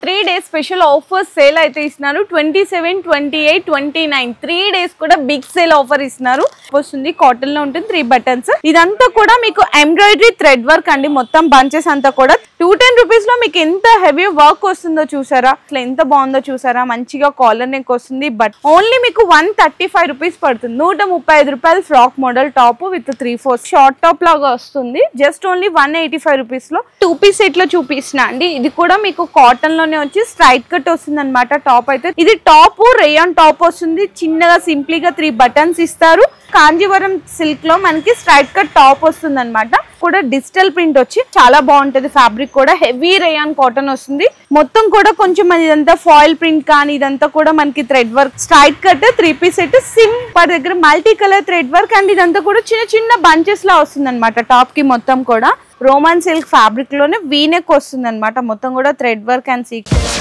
3 days special offer sale అయితే ఇస్తున్నారు 27, 28, 29 3 days కూడా బిగ్ సేల్ ఆఫర్ ఇస్తున్నారు. వస్తుంది కాటన్ లో ఉంటుంది 3 buttons. ఇదంతా కూడా మీకు ఎంబ్రాయిడరీ థ్రెడ్ వర్క్ అండి. మొత్తం బంచెస్ అంతా కూడా 210 రూపీస్ లో మీకు ఎంత హెవీ వర్క్ వస్తుందో చూసారా, అసలు ఎంత బాగుందో చూసారా. మంచిగా కాలర్ నెక్ వస్తుంది. బట్ ఓన్లీ మీకు 135 రూపీస్ పడుతుంది. 135 రూపాయలు frock model top with 3/4 short top లాగా వస్తుంది. జస్ట్ ఓన్లీ 185 రూపీస్ లో 2 పీస్ సెట్ లో చూపిస్తున్నా అండి. ఇది కూడా మీకు కాటన్ లోనే వచ్చి స్ట్రైట్ కట్ వస్తుంది అనమాట. టాప్ అయితే ఇది టాప్ రేయాన్ టాప్ వస్తుంది. చిన్నగా సింప్లీగా 3 buttons ఇస్తారు. కాంజీవరం సిల్క్ లో మనకి స్ట్రైట్ కట్ టాప్ వస్తుంది అనమాట. కూడా డిజిటల్ ప్రింట్ వచ్చి చాలా బాగుంటది. ఫ్యాబ్రిక్ కూడా హెవీ రేయాన్ కాటన్ వస్తుంది. మొత్తం కూడా కొంచెం ఇదంతా ఫాయిల్ ప్రింట్ కానీ ఇదంతా కూడా మనకి thread work straight cut 3 piece set simple దగ్గర multi colour thread work and ఇదంతా కూడా చిన్న చిన్న బంచెస్ లా వస్తుంది అనమాట. టాప్ కి మొత్తం కూడా రోమన్ సిల్క్ ఫ్యాబ్రిక్ లోనే వీనెక్ వస్తుంది అనమాట. మొత్తం కూడా thread work and sequence.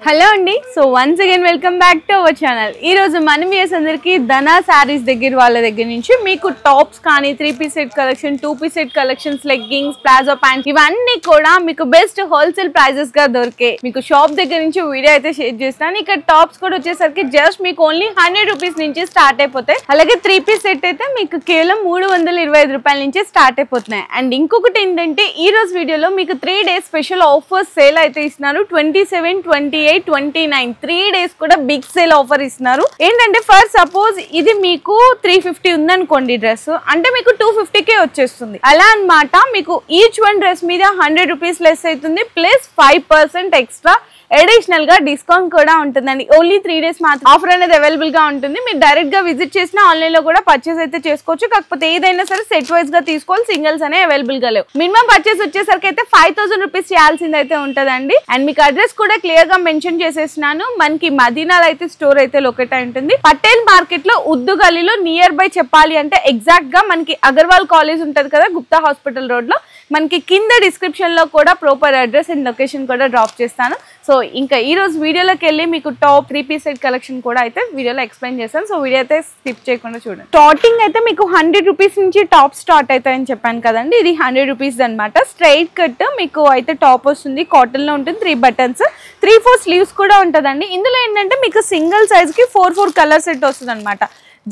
Hello అండి. So once again welcome back to our channel. ఈ రోజు మన వ్యూయర్స్ అందరికి ధనా శారీస్ వాళ్ళ దగ్గర నుంచి మీకు టాప్స్ కానీ 3 piece set collection, 2 piece set collections, leggings, palazzo pant ఇవన్నీ కూడా మీకు బెస్ట్ హోల్సేల్ ప్రైజెస్ గా దొరికే మీకు షాప్ దగ్గర నుంచి వీడియో అయితే షేర్ చేస్తాను. ఇక్కడ టాప్స్ కూడా వచ్చేసరికి జస్ట్ మీకు ఓన్లీ 100 రూపీస్ నుంచి స్టార్ట్ అయిపోతాయి. అలాగే 3 పీస్ సెట్ అయితే మీకు కేవలం 325 రూపాయల నుంచి స్టార్ట్ అయిపోతున్నాయి. అండ్ ఇంకొకటి ఏంటంటే ఈ రోజు వీడియోలో మీకు 3 days స్పెషల్ ఆఫర్ సేల్ అయితే ఇస్తున్నారు. 27, 28, 29 3 days కూడా బిగ్ సేల్ ఆఫర్ ఇస్తున్నారు. ఏంటంటే ఫర్ సపోజ్ ఇది మీకు 350 ఉందనుకోండి డ్రెస్, అంటే మీకు 250కే వచ్చేస్తుంది. అలా అన్నమాట. మీకు ఈచ్ వన్ డ్రెస్ మీద 100 రూపీస్ లెస్ అవుతుంది. ప్లస్ 5% ఎక్స్ట్రా అడిషనల్ గా డిస్కౌంట్ కూడా ఉంటుందండి. ఓన్లీ 3 days మాత్రం ఆఫర్ అనేది అవైలబుల్ గా ఉంటుంది. మీరు డైరెక్ట్ గా విజిట్ చేసినా ఆన్లైన్ లో కూడా పర్చేస్ అయితే చేసుకోవచ్చు. కాకపోతే ఏదైనా సరే సెట్ వైజ్ గా తీసుకోవాలి. సింగిల్స్ అనే అవైలబుల్ గా లేవు. మినిమం పర్చేస్ వచ్చేసరికి అయితే 5000 రూపీస్ చేయాల్సింది అయితే ఉంటదండి. అండ్ మీకు అడ్రస్ కూడా క్లియర్ గా మెన్షన్ చేసేసినాను. మనకి మదీనాలో అయితే స్టోర్ అయితే లొకేట్ అయి ఉంటుంది. పటేల్ మార్కెట్ లో ఉర్దూ గలీలో నియర్ బై చెప్పాలి అంటే ఎగ్జాక్ట్ గా మనకి అగర్వాల్ కాలేజ్ ఉంటది కదా, గుప్తా హాస్పిటల్ రోడ్ లో, మనకి కింద డిస్క్రిప్షన్ లో కూడా ప్రాపర్ అడ్రస్ అండ్ లొకేషన్ కూడా డ్రాప్ చేస్తాను. సో ఇంకా ఈ రోజు వీడియోలోకి వెళ్ళి మీకు టాప్ 3 పీస్ సెట్ కలెక్షన్ కూడా అయితే వీడియోలో ఎక్స్ప్లెయిన్ చేస్తాను. సో వీడియో అయితే స్కిప్ చేయకుండా చూడండి. స్టార్టింగ్ అయితే మీకు 100 రూపీస్ నుంచి టాప్ స్టార్ట్ అవుతాయని చెప్పాను కదండి. ఇది 100 రూపీస్ అనమాట. స్ట్రైట్ కట్ మీకు అయితే టాప్ వస్తుంది. కాటన్ లో ఉంటుంది. 3 buttons, 3/4 స్లీవ్స్ కూడా ఉంటుందండి. ఇందులో ఏంటంటే మీకు సింగిల్ సైజ్ కి 4 కలర్ సెట్ వస్తుంది అనమాట.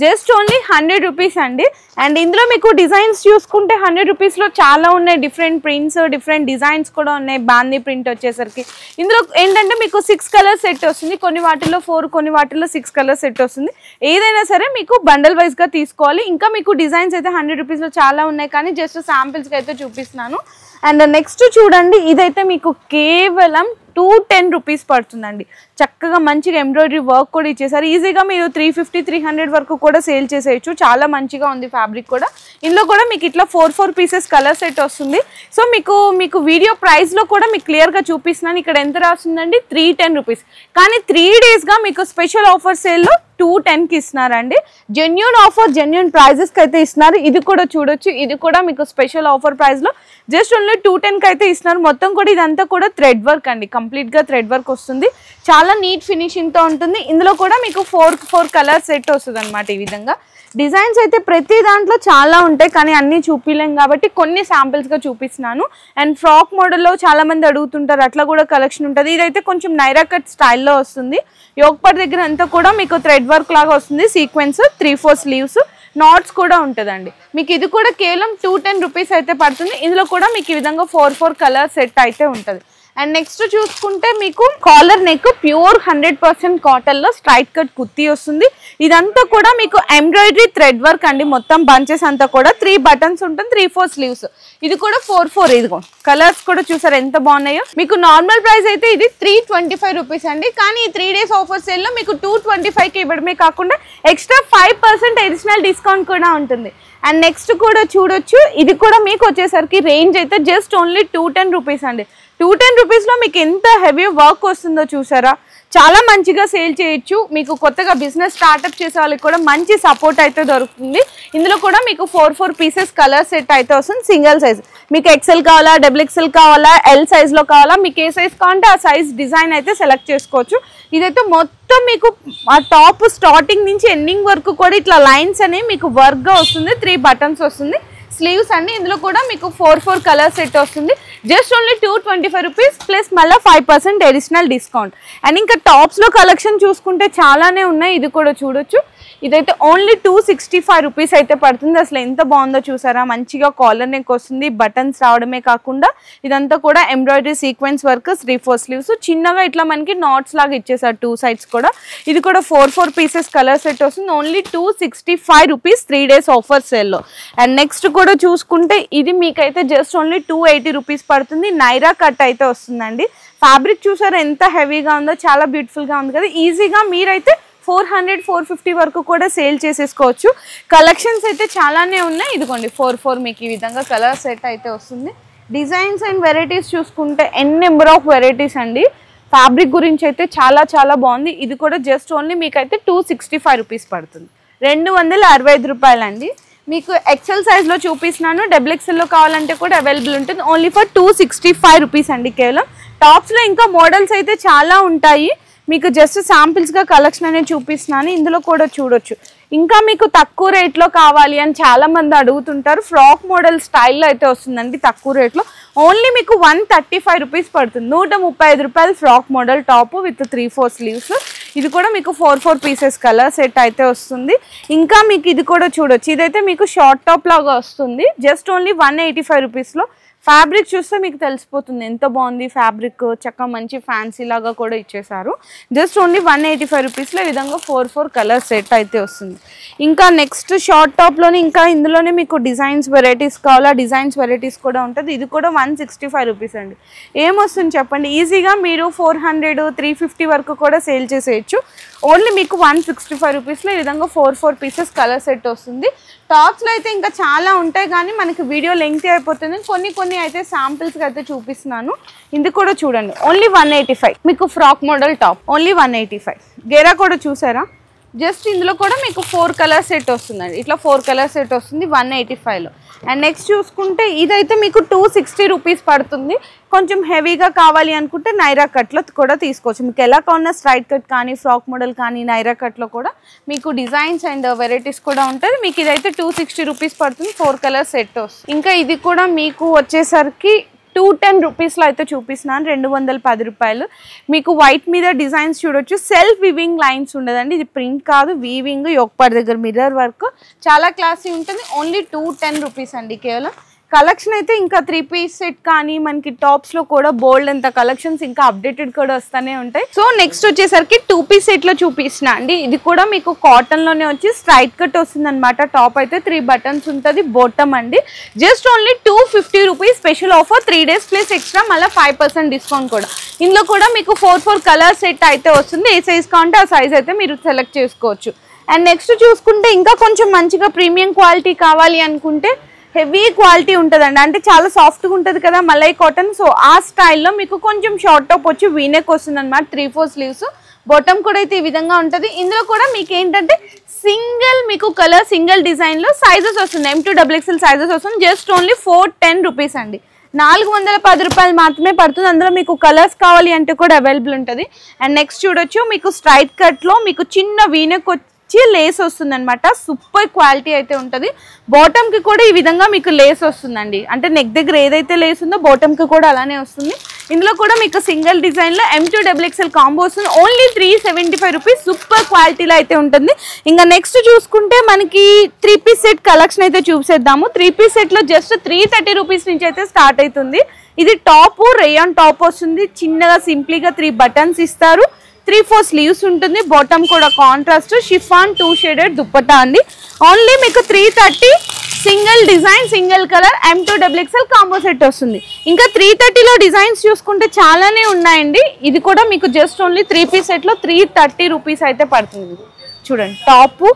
జస్ట్ ఓన్లీ 100 రూపీస్ అండి. అండ్ ఇందులో మీకు డిజైన్స్ చూసుకుంటే 100 రూపీస్ లో చాలా ఉన్నాయి. డిఫరెంట్ ప్రింట్స్, డిఫరెంట్ డిజైన్స్ కూడా ఉన్నాయి. బాందీ ప్రింట్ వచ్చేసరికి ఇందులో ఏంటంటే మీకు 6 కలర్ సెట్ వస్తుంది. కొన్ని వాటిల్లో 4, కొన్ని వాటిల్లో 6 కలర్ సెట్ వస్తుంది. ఏదైనా సరే మీకు బండల్ వైజ్ గా తీసుకోవాలి. ఇంకా మీకు డిజైన్స్ అయితే 100 రూపీస్ లో చాలా ఉన్నాయి, కానీ జస్ట్ శాంపిల్స్ కి అయితే చూపిస్తున్నాను. అండ్ నెక్స్ట్ చూడండి, ఇదైతే మీకు కేవలం 210 రూపీస్ పడుతుందండి. చక్కగా మంచిగా ఎంబ్రాయిడరీ వర్క్ కూడా ఇచ్చేసారు. ఈజీగా మీరు 350, 300 వరకు కూడా సేల్ చేసేయచ్చు. చాలా మంచిగా ఉంది ఫ్యాబ్రిక్ కూడా. ఇందులో కూడా మీకు ఇట్లా 4 పీసెస్ కలర్ సెట్ వస్తుంది. సో మీకు వీడియో ప్రైస్ లో కూడా మీకు క్లియర్ గా చూపిస్తున్నాను. ఇక్కడ ఎంత రాస్తుందండి, 310 రూపీస్. కానీ 3 days గా మీకు స్పెషల్ ఆఫర్ సేల్ లో 210కి ఇస్తున్నారండి. జెన్యూన్ ఆఫర్, జెన్యూన్ ప్రైజెస్ కి అయితే ఇస్తున్నారు. ఇది కూడా చూడొచ్చు. ఇది కూడా మీకు స్పెషల్ ఆఫర్ ప్రైస్ లో జస్ట్ ఓన్లీ 210కి అయితే ఇస్తున్నారు. మొత్తం కూడా ఇదంతా కూడా థ్రెడ్ వర్క్ అండి. కంప్లీట్ గా థ్రెడ్ వర్క్ వస్తుంది. చాలా నీట్ ఫినిషింగ్ తో ఉంటుంది. ఇందులో కూడా మీకు 4 కలర్ సెట్ వస్తుంది అనమాట. ఈ విధంగా డిజైన్స్ అయితే ప్రతి దాంట్లో చాలా ఉంటాయి, కానీ అన్ని చూపిలేం కాబట్టి కొన్ని శాంపిల్స్ గా చూపిస్తున్నాను. అండ్ ఫ్రాక్ మోడల్లో చాలా మంది అడుగుతుంటారు, అట్లా కూడా కలెక్షన్ ఉంటుంది. ఇదైతే కొంచెం నైరా కట్ స్టైల్లో వస్తుంది. యోగపట్ దగ్గర అంతా కూడా మీకు థ్రెడ్ వర్క్ లాగా వస్తుంది. సీక్వెన్స్ 3/4 స్లీవ్స్, నాట్స్ కూడా ఉంటుందండి. మీకు ఇది కూడా కేవలం 210 రూపీస్ అయితే పడుతుంది. ఇందులో కూడా మీకు ఈ విధంగా 4 కలర్ సెట్ అయితే ఉంటుంది. అండ్ నెక్స్ట్ చూసుకుంటే మీకు కాలర్ నెక్ ప్యూర్ 100% కాటన్ లో స్ట్రైట్ కట్ కుర్తీ వస్తుంది. ఇదంతా కూడా మీకు ఎంబ్రాయిడరీ థ్రెడ్ వర్క్ అండి. మొత్తం బంచెస్ అంతా కూడా 3 buttons ఉంటుంది. 3/4 స్లీవ్స్. ఇది కూడా 4/4. ఇదిగో కలర్స్ కూడా చూసారు ఎంత బాగున్నాయో. మీకు నార్మల్ ప్రైస్ అయితే ఇది 325 రూపీస్ అండి. కానీ ఈ 3 days ఆఫర్ సేల్ లో మీకు 225కి ఇవ్వడమే కాకుండా ఎక్స్ట్రా 5% అడిషనల్ డిస్కౌంట్ కూడా ఉంటుంది. అండ్ నెక్స్ట్ కూడా చూడొచ్చు. ఇది కూడా మీకు వచ్చేసరికి రేంజ్ అయితే జస్ట్ ఓన్లీ 210 రూపీస్ అండి. 210 రూపీస్ లో మీకు ఎంత హెవీ వర్క్ వస్తుందో చూసారా. చాలా మంచిగా సేల్ చేయొచ్చు. మీకు కొత్తగా బిజినెస్ స్టార్ట్అప్ చేసే వాళ్ళకి కూడా మంచి సపోర్ట్ అయితే దొరుకుతుంది. ఇందులో కూడా మీకు 4 పీసెస్ కలర్ సెట్ అయితే వస్తుంది. సింగిల్ సైజ్ మీకు ఎక్సెల్ కావాలా, XXL కావాలా, ఎల్ సైజ్లో కావాలా, మీకు ఏ సైజ్ కావాలంటే ఆ సైజ్ డిజైన్ అయితే సెలెక్ట్ చేసుకోవచ్చు. ఇదైతే మొత్తం మీకు ఆ టాప్ స్టార్టింగ్ నుంచి ఎండింగ్ వరకు కూడా ఇట్లా లైన్స్ అనేవి మీకు వర్క్గా వస్తుంది. 3 బటన్స్ వస్తుంది. స్లీవ్స్ అండి. ఇందులో కూడా మీకు 4 కలర్ సెట్ వస్తుంది. జస్ట్ ఓన్లీ 225 రూపీస్ ప్లస్ మళ్ళీ 5% అడిషనల్ డిస్కౌంట్. అండ్ ఇంకా టాప్స్లో కలెక్షన్ చూసుకుంటే చాలానే ఉన్నాయి. ఇది కూడా చూడొచ్చు. ఇదైతే ఓన్లీ 265 రూపీస్ అయితే పడుతుంది. అసలు ఎంత బాగుందో చూసారా, మంచిగా కాలర్ నెక్ వస్తుంది. బటన్స్ రావడమే కాకుండా ఇదంతా కూడా ఎంబ్రాయిడరీ సీక్వెన్స్ వర్క్, 3/4 స్లీవ్స్, చిన్నగా ఇట్లా మనకి నాట్స్ లాగా ఇచ్చేసారు 2 సైడ్స్ కూడా. ఇది కూడా 4 పీసెస్ కలర్ సెట్ వస్తుంది. ఓన్లీ 265 రూపీస్ 3 days ఆఫర్ సేల్లో. అండ్ నెక్స్ట్ కూడా చూసుకుంటే ఇది మీకైతే జస్ట్ ఓన్లీ 280 రూపీస్ పడుతుంది. నైరా కట్ అయితే వస్తుందండి. ఫ్యాబ్రిక్ చూసారా ఎంత హెవీగా ఉందో, చాలా బ్యూటిఫుల్గా ఉంది కదా. ఈజీగా మీరైతే 400-450 వరకు కూడా సేల్ చేసేసుకోవచ్చు. కలెక్షన్స్ అయితే చాలానే ఉన్నాయి. ఇదిగోండి 4 మీకు ఈ విధంగా కలర్ సెట్ అయితే వస్తుంది. డిజైన్స్ అండ్ వెరైటీస్ చూసుకుంటే నెంబర్ ఆఫ్ వెరైటీస్ అండి. ఫ్యాబ్రిక్ గురించి అయితే చాలా చాలా బాగుంది. ఇది కూడా జస్ట్ ఓన్లీ మీకైతే 265 రూపీస్ పడుతుంది. 265 రూపాయలండి. మీకు ఎక్సెల్ సైజ్లో చూపిస్తున్నాను. XXLలో కావాలంటే కూడా అవైలబుల్ ఉంటుంది. ఓన్లీ ఫర్ 265 రూపీస్ అండి కేవలం. టాప్స్లో ఇంకా మోడల్స్ అయితే చాలా ఉంటాయి. మీకు జస్ట్ శాంపిల్స్గా కలెక్షన్ అనేది చూపిస్తున్నాను. ఇందులో కూడా చూడొచ్చు. ఇంకా మీకు తక్కువ రేట్లో కావాలి అని చాలామంది అడుగుతుంటారు. ఫ్రాక్ మోడల్ స్టైల్లో అయితే వస్తుందండి తక్కువ రేట్లో. ఓన్లీ మీకు 135 రూపీస్ పడుతుంది. 135 రూపాయలు frock model top with 3/4 sleeves. ఇది కూడా మీకు 4 పీసెస్ కలర్ సెట్ అయితే వస్తుంది. ఇంకా మీకు ఇది కూడా చూడొచ్చు. ఇదైతే మీకు షార్ట్ టాప్ లాగా వస్తుంది. జస్ట్ ఓన్లీ 185 రూపీస్లో. ఫ్యాబ్రిక్ చూస్తే మీకు తెలిసిపోతుంది ఎంత బాగుంది ఫ్యాబ్రిక్. చక్కగా మంచి ఫ్యాన్సీ లాగా కూడా ఇచ్చేసారు. జస్ట్ ఓన్లీ 185 రూపీస్లో ఈ విధంగా 4 కలర్ సెట్ అయితే వస్తుంది. ఇంకా నెక్స్ట్ షార్ట్ టాప్లోనే ఇంకా ఇందులోనే మీకు డిజైన్స్ వెరైటీస్ కావాలా, డిజైన్స్ వెరైటీస్ కూడా ఉంటుంది. ఇది కూడా 165 రూపీస్ అండి. ఏమొస్తుంది చెప్పండి, ఈజీగా మీరు 400-350 వరకు కూడా సేల్ చేసేయచ్చు. ఓన్లీ మీకు 165 రూపీస్లో ఈ విధంగా 4 పీసెస్ కలర్ సెట్ వస్తుంది. టాప్స్లో అయితే ఇంకా చాలా ఉంటాయి కానీ మనకి వీడియో లెంగ్తీ అయిపోతుంది. కొన్ని అయితే శాంపిల్స్గా అయితే చూపిస్తున్నాను. ఇది కూడా చూడండి ఓన్లీ 185. మీకు ఫ్రాక్ మోడల్ టాప్ ఓన్లీ 185. గేరా కూడా చూసారా. జస్ట్ ఇందులో కూడా మీకు 4 కలర్ సెట్ వస్తుందండి. ఇట్లా 4 కలర్ సెట్ వస్తుంది 185లో. అండ్ నెక్స్ట్ చూసుకుంటే ఇదైతే మీకు 260 రూపీస్ పడుతుంది. కొంచెం హెవీగా కావాలి అనుకుంటే నైరా కట్లో కూడా తీసుకోవచ్చు. మీకు ఎలా కావాలన్నా స్ట్రైట్ కట్ కానీ, ఫ్రాక్ మోడల్ కానీ, నైరా కట్లో కూడా మీకు డిజైన్స్ అండ్ వెరైటీస్ కూడా ఉంటుంది. మీకు ఇదైతే 260 రూపీస్ పడుతుంది. 4 కలర్ సెట్ వస్తుంది. ఇంకా ఇది కూడా మీకు వచ్చేసరికి 210 రూపీస్లో అయితే చూపిస్తున్నాను. 210 రూపాయలు. మీకు వైట్ మీద డిజైన్స్ చూడొచ్చు. సెల్ఫ్ వీవింగ్ లైన్స్ ఉండదండి. ఇది ప్రింట్ కాదు, వీవింగ్. యొక్కపాటి దగ్గర మిర్రర్ వర్క్ చాలా క్లాసీ ఉంటుంది. ఓన్లీ 210 రూపీస్ అండి కేవలం. కలెక్షన్ అయితే ఇంకా 3 పీస్ సెట్ కానీ మనకి టాప్స్లో కూడా బోల్డ్ అంత కలెక్షన్స్ ఇంకా అప్డేటెడ్ కూడా వస్తూనే ఉంటాయి. సో నెక్స్ట్ వచ్చేసరికి 2 పీస్ సెట్లో చూపిస్తున్నా అండి. ఇది కూడా మీకు కాటన్లోనే వచ్చి స్ట్రైట్ కట్ వస్తుంది అనమాట. టాప్ అయితే 3 బటన్స్ ఉంటుంది. బాటమ్ అండి. Just only 250 rupees special offer. 3 days plus extra మళ్ళీ 5% డిస్కౌంట్ కూడా. ఇందులో కూడా మీకు 4 కలర్ సెట్ అయితే వస్తుంది. ఏ సైజ్ కావాలంటే ఆ సైజ్ అయితే మీరు సెలెక్ట్ చేసుకోవచ్చు. అండ్ నెక్స్ట్ చూసుకుంటే ఇంకా కొంచెం మంచిగా ప్రీమియం క్వాలిటీ కావాలి అనుకుంటే హెవీ క్వాలిటీ ఉంటుందండి. అంటే చాలా సాఫ్ట్గా ఉంటుంది కదా మలై కాటన్. సో ఆ స్టైల్లో మీకు కొంచెం షార్ట్ టాప్ వచ్చి వీనెక్ వస్తుంది అనమాట. 3/4 స్లీవ్స్. బాటమ్ కూడా అయితే ఈ విధంగా ఉంటుంది. ఇందులో కూడా మీకు ఏంటంటే సింగిల్ మీకు కలర్ సింగిల్ డిజైన్లో సైజెస్ వస్తుంది. M2XXL సైజెస్ వస్తుంది. జస్ట్ ఓన్లీ 410 రూపీస్ అండి. 410 రూపాయలు మాత్రమే పడుతుంది. అందులో మీకు కలర్స్ కావాలి అంటే కూడా అవైలబుల్ ఉంటుంది. అండ్ నెక్స్ట్ చూడొచ్చు మీకు స్ట్రైట్ కట్లో మీకు చిన్న వీనెక్ లేస్ వస్తుంది అనమాట. సూపర్ క్వాలిటీ అయితే ఉంటుంది. బాటమ్ కి కూడా ఈ విధంగా మీకు లేస్ వస్తుందండి. అంటే నెక్ దగ్గర ఏదైతే లేస్ ఉందో బాటమ్ కి కూడా అలానే వస్తుంది. ఇందులో కూడా మీకు సింగిల్ డిజైన్ లో M2XXL కాంబో వస్తుంది. Only 375 rupees. సూపర్ క్వాలిటీలో అయితే ఉంటుంది. ఇంకా నెక్స్ట్ చూసుకుంటే మనకి 3 పీస్ సెట్ కలెక్షన్ అయితే చూసేద్దాము. 3 పీస్ సెట్ లో జస్ట్ 330 రూపీస్ నుంచి అయితే స్టార్ట్ అవుతుంది. ఇది టాప్ రేయాన్ టాప్ వస్తుంది. చిన్నగా సింప్లీగా 3 బటన్స్ ఇస్తారు. 3/4 స్లీవ్స్ ఉంటుంది. బాటమ్ కూడా కాంట్రాస్ట్ షిఫాన్ 2 షేడెడ్ దుప్పట్టా అండి. ఓన్లీ మీకు 330 single design single colour M2XXL combo set వస్తుంది. ఇంకా 330లో డిజైన్స్ చూసుకుంటే చాలానే ఉన్నాయండి. ఇది కూడా మీకు జస్ట్ ఓన్లీ 3 పీస్ సెట్లో 330 రూపీస్ అయితే పడుతుంది. చూడండి top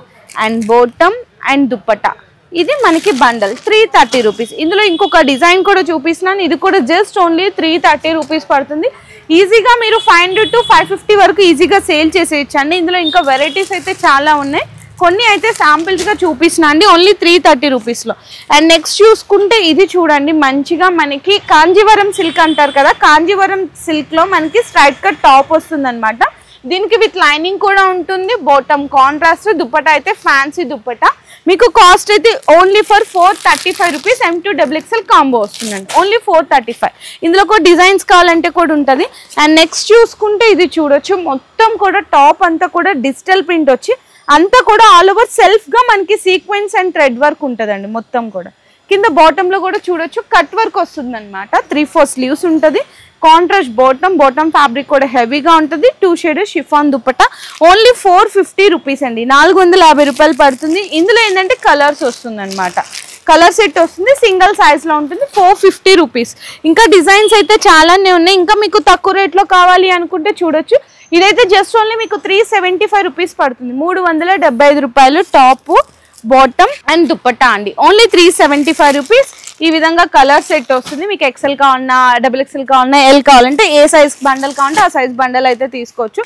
and bottom and dupatta ఇది మనకి బండల్ 330 రూపీస్. ఇందులో ఇంకొక డిజైన్ కూడా చూపిస్తున్నాను, ఇది కూడా జస్ట్ ఓన్లీ 330 రూపీస్ పడుతుంది. ఈజీగా మీరు 500 to 550 వరకు ఈజీగా సేల్ చేసేయచ్చు అండి. ఇందులో ఇంకా వెరైటీస్ అయితే చాలా ఉన్నాయి, కొన్ని అయితే శాంపిల్స్గా చూపిస్తున్నా అండి, ఓన్లీ 330 రూపీస్లో. అండ్ నెక్స్ట్ చూసుకుంటే ఇది చూడండి, మంచిగా మనకి కాంజీవరం సిల్క్ అంటారు కదా, కాంజీవరం సిల్క్లో మనకి స్ట్రైట్ కట్ టాప్ వస్తుంది అనమాట. దీనికి విత్ లైనింగ్ కూడా ఉంటుంది, బాటమ్ కాంట్రాస్ట్, దుప్పటా అయితే ఫ్యాన్సీ దుప్పటా. మీకు కాస్ట్ అయితే only for 435 rupees. M2XXL combo వస్తుందండి, ఓన్లీ 435. ఇందులో కూడా డిజైన్స్ కావాలంటే కూడా ఉంటుంది. అండ్ నెక్స్ట్ చూసుకుంటే ఇది చూడొచ్చు, మొత్తం కూడా టాప్ అంతా కూడా డిజిటల్ ప్రింట్ వచ్చి అంతా కూడా ఆల్ ఓవర్ సెల్ఫ్గా మనకి సీక్వెన్స్ అండ్ థ్రెడ్ వర్క్ ఉంటుందండి. మొత్తం కూడా కింద బాటంలో కూడా చూడొచ్చు కట్ వర్క్ వస్తుంది అనమాట. 3/4 స్లీవ్స్ ఉంటుంది, కాంట్రాస్ట్ బాటమ్ ఫ్యాబ్రిక్ కూడా హెవీగా ఉంటుంది. 2 shade chiffon dupatta, only 450 rupees అండి, 450 రూపాయలు పడుతుంది. ఇందులో ఏంటంటే కలర్స్ వస్తుంది అనమాట, కలర్ సెట్ వస్తుంది, సింగిల్ సైజ్లో ఉంటుంది, 450 రూపీస్. ఇంకా డిజైన్స్ అయితే చాలానే ఉన్నాయి. ఇంకా మీకు తక్కువ రేట్లో కావాలి అనుకుంటే చూడొచ్చు, ఇదైతే జస్ట్ ఓన్లీ మీకు 375 రూపీస్ పడుతుంది, 375 రూపాయలు టాప్ బాటమ్ అండ్ దుప్పట్టా అండి, ఓన్లీ 375 రూపీస్. ఈ విధంగా కలర్ సెట్ వస్తుంది. మీకు XL కావాలన్నా, XXL కావాలన్నా, L కావాలంటే ఏ సైజ్ బండల్ కావాలంటే ఆ సైజ్ బండల్ అయితే తీసుకోవచ్చు.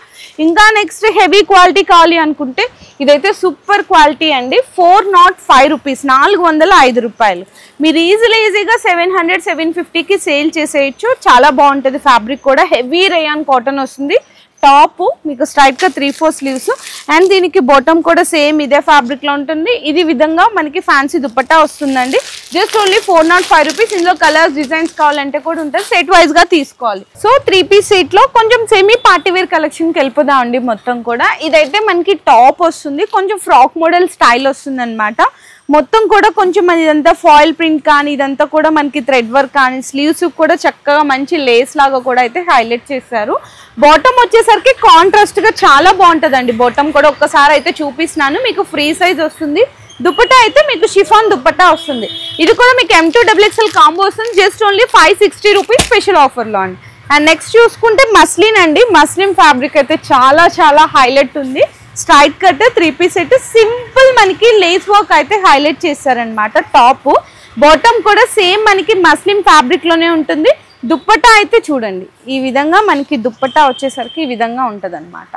ఇంకా నెక్స్ట్ హెవీ క్వాలిటీ కావాలి అనుకుంటే ఇదైతే సూపర్ క్వాలిటీ అండి, 405 రూపీస్, 405 రూపాయలు. మీరు ఈజీగా 700, 750కి సేల్ చేసేయచ్చు. చాలా బాగుంటుంది, ఫ్యాబ్రిక్ కూడా హెవీ రేయాన్ కాటన్ వస్తుంది. టాప్ మీకు స్ట్రైట్గా 3/4 స్లీవ్స్ అండ్ దీనికి బాటమ్ కూడా సేమ్ ఇదే ఫ్యాబ్రిక్లో ఉంటుంది. ఇది విధంగా మనకి ఫ్యాన్సీ దుప్పట్టా వస్తుందండి, జస్ట్ ఓన్లీ 405 రూపీస్. ఇందులో కలర్స్ డిజైన్స్ కావాలంటే కూడా ఉంటుంది, సెట్ వైజ్గా తీసుకోవాలి. సో 3-piece సెట్లో కొంచెం సెమీ పార్టీవేర్ కలెక్షన్కి వెళ్ళిపోదాం అండి. మొత్తం కూడా ఇదైతే మనకి టాప్ వస్తుంది, కొంచెం ఫ్రాక్ మోడల్ స్టైల్ వస్తుంది అనమాట. మొత్తం కూడా కొంచెం ఇదంతా ఫాయిల్ ప్రింట్ కానీ ఇదంతా కూడా మనకి థ్రెడ్ వర్క్ కానీ, స్లీవ్స్ కూడా చక్కగా మంచి లేస్ లాగా కూడా అయితే హైలైట్ చేశారు. బాటమ్ వచ్చేసరికి కాంట్రాస్ట్ గా చాలా బాగుంటుందండి. బాటమ్ కూడా ఒక్కసారి అయితే చూపిస్తున్నాను, మీకు ఫ్రీ సైజ్ వస్తుంది. దుప్పట్టా అయితే మీకు షిఫాన్ దుప్పట్టా వస్తుంది. ఇది కూడా మీకు M2XXL కాంబో వస్తుంది, జస్ట్ ఓన్లీ 560 రూపీస్ స్పెషల్ ఆఫర్లో అండి. అండ్ నెక్స్ట్ చూసుకుంటే మస్లిన్ అండి, మస్లిన్ ఫ్యాబ్రిక్ అయితే చాలా హైలైట్ ఉంది. Straight cut 3-piece set, simple మనకి లేస్ వర్క్ అయితే హైలైట్ చేశారనమాట. టాప్ బాటమ్ కూడా సేమ్ మనకి మస్లిన్ ఫ్యాబ్రిక్ లోనే ఉంటుంది. దుప్పట్టా అయితే చూడండి, ఈ విధంగా మనకి దుప్పట్టా వచ్చేసరికి ఈ విధంగా ఉంటుంది అనమాట.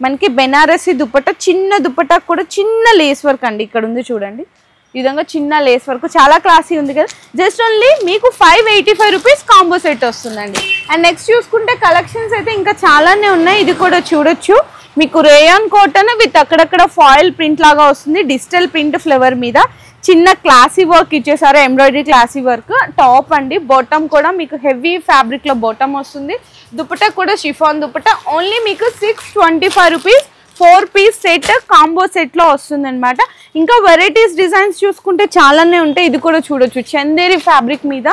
మనకి బెనారసి దుప్పట్టా, చిన్న దుప్పట్టా కూడా చిన్న లేస్ వర్క్ అండి, ఇక్కడ ఉంది చూడండి, ఈ విధంగా చిన్న లేస్ వర్క్, చాలా క్లాసీ ఉంది కదా. జస్ట్ ఓన్లీ మీకు 585 రూపీస్ కాంబో సెట్ వస్తుందండి. అండ్ నెక్స్ట్ చూసుకుంటే కలెక్షన్స్ అయితే ఇంకా చాలానే ఉన్నాయి. ఇది కూడా చూడొచ్చు, మీకు రేయాన్ కాటన్ విత్ అక్కడక్కడ ఫాయిల్ ప్రింట్ లాగా వస్తుంది, డిజిటల్ ప్రింట్ ఫ్లేవర్ మీద చిన్న క్లాసీ వర్క్ ఇచ్చేసారు, ఎంబ్రాయిడరీ క్లాసీ వర్క్. టాప్ అండి, బాటమ్ కూడా మీకు హెవీ ఫ్యాబ్రిక్ లో బాటమ్ వస్తుంది. దుపట్టా కూడా షిఫాన్ దుపట్టా, ఓన్లీ మీకు 625 rupees 4-piece set combo set లో వస్తుంది అనమాట. ఇంకా వెరైటీస్ డిజైన్స్ చూసుకుంటే చాలానే ఉంటాయి. ఇది కూడా చూడొచ్చు, చందేరి ఫ్యాబ్రిక్ మీద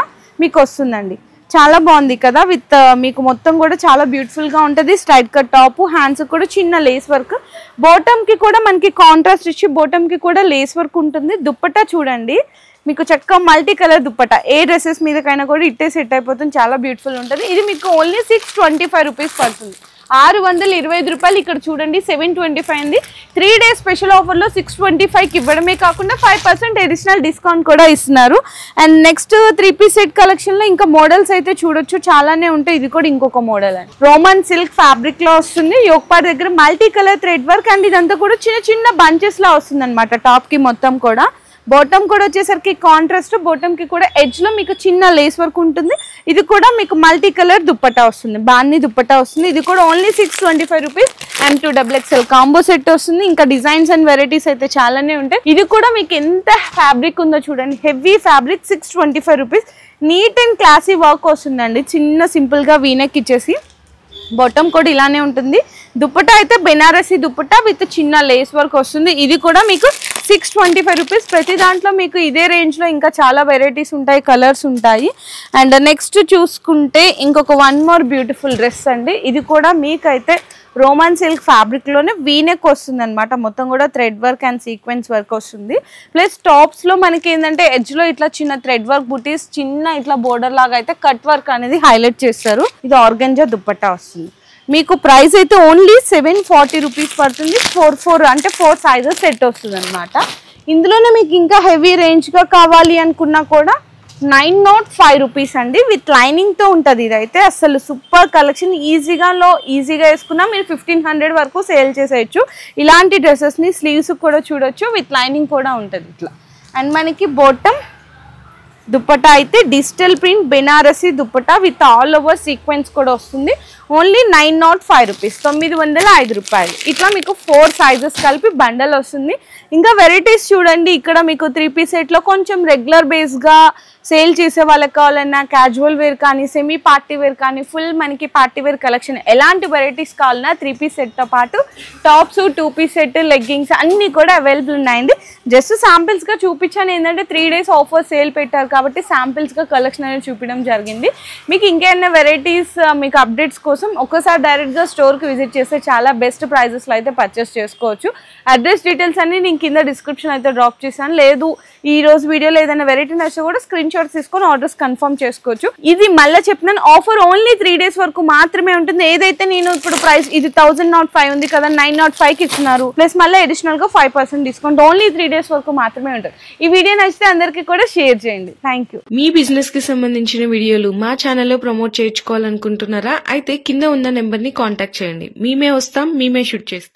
మీకు వస్తుందండి, చాలా బాగుంది కదా. విత్ మీకు మొత్తం కూడా చాలా బ్యూటిఫుల్ గా ఉంటుంది. స్ట్రైట్ కట్ టాప్, హ్యాండ్స్ కూడా చిన్న లేస్ వర్క్, బాటమ్ కి కూడా మనకి కాంట్రాస్ట్ ఇచ్చి బాటమ్ కి కూడా లేస్ వర్క్ ఉంటుంది. దుప్పట్టా చూడండి, మీకు చక్కగా మల్టీ కలర్ దుప్పట్టా, ఏ డ్రెస్సెస్ మీదకైనా కూడా ఇట్టే సెట్ అయిపోతుంది, చాలా బ్యూటిఫుల్ ఉంటుంది. ఇది మీకు ఓన్లీ 625 రూపీస్ పడుతుంది, 625 రూపాయలు. ఇక్కడ చూడండి 725 ఉంది. 3 days స్పెషల్ ఆఫర్లో 625కి ఇవ్వడమే కాకుండా 5% అడిషనల్ డిస్కౌంట్ కూడా ఇస్తున్నారు. అండ్ నెక్స్ట్ 3-piece సెట్ కలెక్షన్లో ఇంకా మోడల్స్ అయితే చూడొచ్చు, చాలానే ఉంటాయి. ఇది కూడా ఇంకొక మోడల్ అండి, రోమన్ సిల్క్ ఫ్యాబ్రిక్ లో వస్తుంది. యోక్పార్ దగ్గర multi colour thread work and ఇదంతా కూడా చిన్న బంచెస్ లా వస్తుంది అనమాట. టాప్ కి మొత్తం కూడా, బాటమ్ కూడా వచ్చేసరికి కాంట్రాస్ట్, బాటమ్ కి కూడా ఎడ్జ్ లో మీకు చిన్న లేస్ వర్క్ ఉంటుంది. ఇది కూడా మీకు మల్టీ కలర్ దుప్పట్టా వస్తుంది, బాన్ని దుప్పట్టా వస్తుంది. ఇది కూడా only 625 rupees M2XXL combo set వస్తుంది. ఇంకా డిజైన్స్ అండ్ వెరైటీస్ అయితే చాలానే ఉంటాయి. ఇది కూడా మీకు ఎంత ఫ్యాబ్రిక్ ఉందో చూడండి, heavy fabric, 625 rupees. Neat and classy work వస్తుందండి, చిన్న సింపుల్ గా వీనెక్ ఇచ్చేసి. బాటమ్ కూడా ఇలానే ఉంటుంది. దుప్పట్టా అయితే బెనారసి దుప్పట్టా విత్ చిన్న లేస్ వర్క్ వస్తుంది. ఇది కూడా మీకు 625 రూపీస్. ప్రతి దాంట్లో మీకు ఇదే రేంజ్లో ఇంకా చాలా వెరైటీస్ ఉంటాయి, కలర్స్ ఉంటాయి. అండ్ నెక్స్ట్ చూసుకుంటే ఇంకొక వన్ మోర్ బ్యూటిఫుల్ డ్రెస్ అండి. ఇది కూడా మీకైతే రోమన్ సిల్క్ ఫ్యాబ్రిక్లోనే వీనెక్ వస్తుంది అనమాట. మొత్తం కూడా thread work and sequence work వస్తుంది. ప్లస్ టాప్స్లో మనకి ఏంటంటే ఎడ్జ్లో ఇట్లా చిన్న థ్రెడ్ వర్క్ బుటీస్, చిన్న ఇట్లా బోర్డర్ లాగా అయితే కట్ వర్క్ అనేది హైలైట్ చేస్తారు. ఇది ఆర్గంజా దుప్పట్టా వస్తుంది. మీకు ప్రైస్ అయితే ఓన్లీ 740 రూపీస్ పడుతుంది. 4 అంటే 4 సైజెస్ సెట్ వస్తుంది అనమాట. ఇందులోనే మీకు ఇంకా హెవీ రేంజ్గా కావాలి అనుకున్నా కూడా 905 రూపీస్ అండి. విత్ లైనింగ్తో ఉంటుంది. ఇదైతే అసలు సూపర్ కలెక్షన్. ఈజీగా వేసుకున్నా మీరు 1500 వరకు సేల్ చేసేయచ్చు. ఇలాంటి డ్రెస్సెస్ని స్లీవ్స్ కూడా చూడొచ్చు. విత్ లైనింగ్ కూడా ఉంటుంది ఇట్లా. అండ్ మనకి బాటమ్ దుప్పటా అయితే digital print Banarasi dupatta with all over sequence కూడా వస్తుంది. ఓన్లీ 905 రూపీస్, 905 రూపాయలు. ఇట్లా మీకు 4 సైజెస్ కలిపి బండల్ వస్తుంది. ఇంకా వెరైటీస్ చూడండి. ఇక్కడ మీకు 3 పీస్ సెట్లో కొంచెం రెగ్యులర్ బేస్గా సేల్ చేసే వాళ్ళకి కావాలన్నా, క్యాజువల్ వేర్ కానీ, సెమీ పార్టీ వేర్ కానీ, ఫుల్ మనకి పార్టీ వేర్ కలెక్షన్ ఎలాంటి వెరైటీస్ కావాలన్నా 3 పీస్ సెట్తో పాటు టాప్స్, 2 పీస్ సెట్, లెగ్గింగ్స్ అన్నీ కూడా అవైలబుల్ ఉన్నాయండి. జస్ట్ శాంపిల్స్గా చూపించాను. ఏంటంటే 3 days ఆఫర్ సేల్ పెట్టారు కాబట్టి శాంపిల్స్గా కలెక్షన్ అనేది చూపించడం జరిగింది. మీకు ఇంకేమైనా వెరైటీస్ మీకు అప్డేట్స్ కోసం ఒకసారి డైరెక్ట్గా స్టోర్కి విజిట్ చేస్తే చాలా బెస్ట్ ప్రైజెస్లో అయితే పర్చేస్ చేసుకోవచ్చు. అడ్రస్ డీటెయిల్స్ అన్ని నేను కింద డిస్క్రిప్షన్ అయితే డ్రాప్ చేశాను. లేదు ఈ రోజు వీడియోలో ఏదైనా వెరైటీ నచ్చితే కూడా స్క్రీన్ షాట్స్ తీసుకొని ఆర్డర్స్ కన్ఫర్మ్ చేసుకోవచ్చు. ఇది మళ్ళీ చెప్తున్నాను, ఆఫర్ ఓన్లీ 3 days వరకు మాత్రమే ఉంటుంది. ఏదైతే నేను ఇప్పుడు ప్రైస్ ఇది 1005 ఉంది కదా, 905కి ఇస్తున్నారు. ప్లస్ మళ్ళీ అడిషనల్గా 5% డిస్కౌంట్. ఓన్లీ 3 days వరకు మాత్రమే ఉంటుంది. ఈ వీడియో నచ్చితే అందరికీ కూడా షేర్ చేయండి. Thank you. మీ బిజినెస్ కి సంబంధించిన వీడియోలు మా ఛానల్లో ప్రమోట్ చేయించుకోవాలనుకుంటున్నారా? అయితే కింద ఉన్న నెంబర్ ని కాంటాక్ట్ చేయండి. మేమే వస్తాం, మేమే షూట్ చేస్తాం.